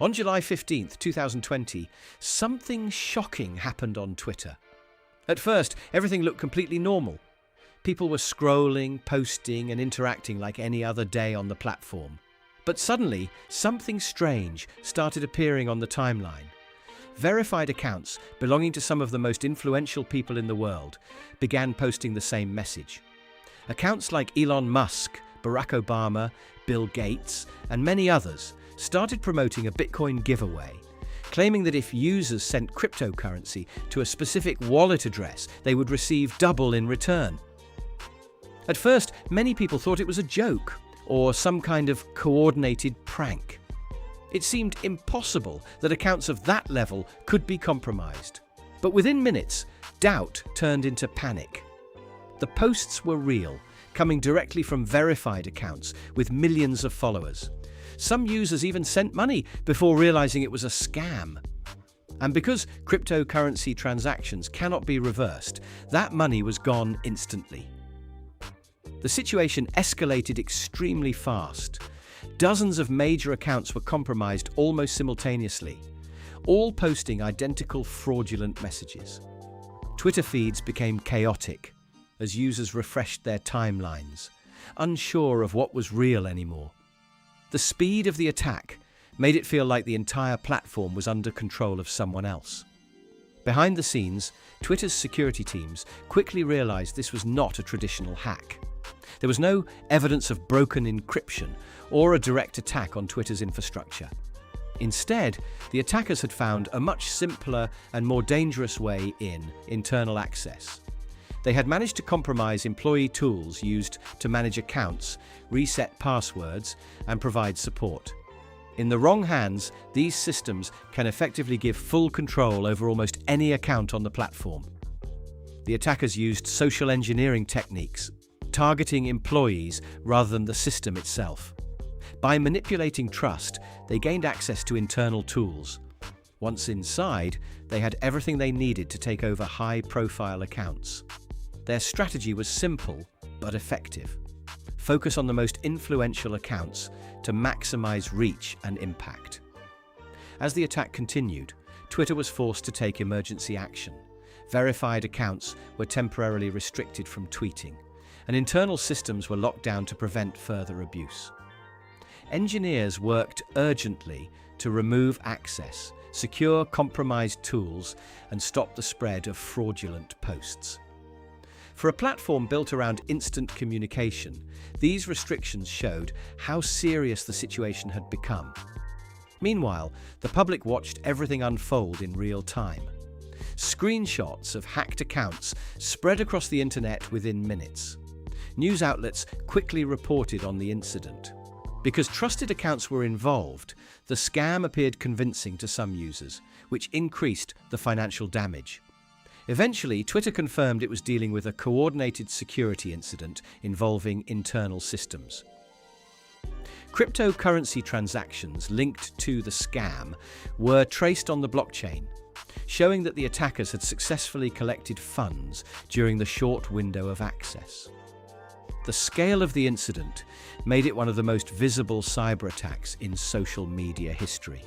On July 15th, 2020, something shocking happened on Twitter. At first, everything looked completely normal. People were scrolling, posting, and interacting like any other day on the platform. But suddenly, something strange started appearing on the timeline. Verified accounts belonging to some of the most influential people in the world began posting the same message. Accounts like Elon Musk, Barack Obama, Bill Gates, and many others started promoting a Bitcoin giveaway, claiming that if users sent cryptocurrency to a specific wallet address, they would receive double in return. At first, many people thought it was a joke or some kind of coordinated prank. It seemed impossible that accounts of that level could be compromised. But within minutes, doubt turned into panic. The posts were real, coming directly from verified accounts with millions of followers. Some users even sent money before realizing it was a scam. And because cryptocurrency transactions cannot be reversed, that money was gone instantly. The situation escalated extremely fast. Dozens of major accounts were compromised almost simultaneously, all posting identical fraudulent messages. Twitter feeds became chaotic as users refreshed their timelines, unsure of what was real anymore. The speed of the attack made it feel like the entire platform was under control of someone else. Behind the scenes, Twitter's security teams quickly realized this was not a traditional hack. There was no evidence of broken encryption or a direct attack on Twitter's infrastructure. Instead, the attackers had found a much simpler and more dangerous way in: internal access. They had managed to compromise employee tools used to manage accounts, reset passwords, and provide support. In the wrong hands, these systems can effectively give full control over almost any account on the platform. The attackers used social engineering techniques, targeting employees rather than the system itself. By manipulating trust, they gained access to internal tools. Once inside, they had everything they needed to take over high-profile accounts. Their strategy was simple but effective. Focus on the most influential accounts to maximize reach and impact. As the attack continued, Twitter was forced to take emergency action. Verified accounts were temporarily restricted from tweeting, and internal systems were locked down to prevent further abuse. Engineers worked urgently to remove access, secure compromised tools, and stop the spread of fraudulent posts. For a platform built around instant communication, these restrictions showed how serious the situation had become. Meanwhile, the public watched everything unfold in real time. Screenshots of hacked accounts spread across the internet within minutes. News outlets quickly reported on the incident. Because trusted accounts were involved, the scam appeared convincing to some users, which increased the financial damage. Eventually, Twitter confirmed it was dealing with a coordinated security incident involving internal systems. Cryptocurrency transactions linked to the scam were traced on the blockchain, showing that the attackers had successfully collected funds during the short window of access. The scale of the incident made it one of the most visible cyber attacks in social media history.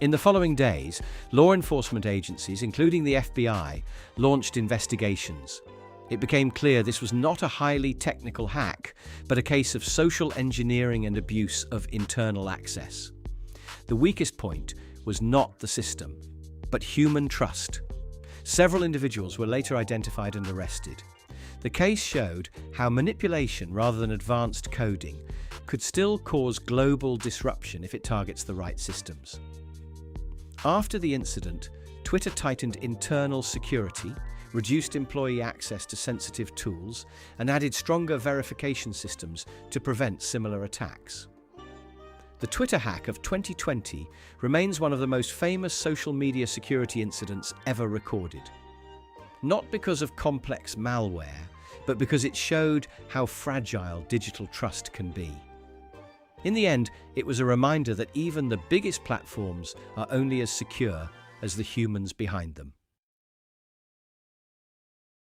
In the following days, law enforcement agencies, including the FBI, launched investigations. It became clear this was not a highly technical hack, but a case of social engineering and abuse of internal access. The weakest point was not the system, but human trust. Several individuals were later identified and arrested. The case showed how manipulation rather than advanced coding could still cause global disruption if it targets the right systems. After the incident, Twitter tightened internal security, reduced employee access to sensitive tools, and added stronger verification systems to prevent similar attacks. The Twitter hack of 2020 remains one of the most famous social media security incidents ever recorded. Not because of complex malware, but because it showed how fragile digital trust can be. In the end, it was a reminder that even the biggest platforms are only as secure as the humans behind them.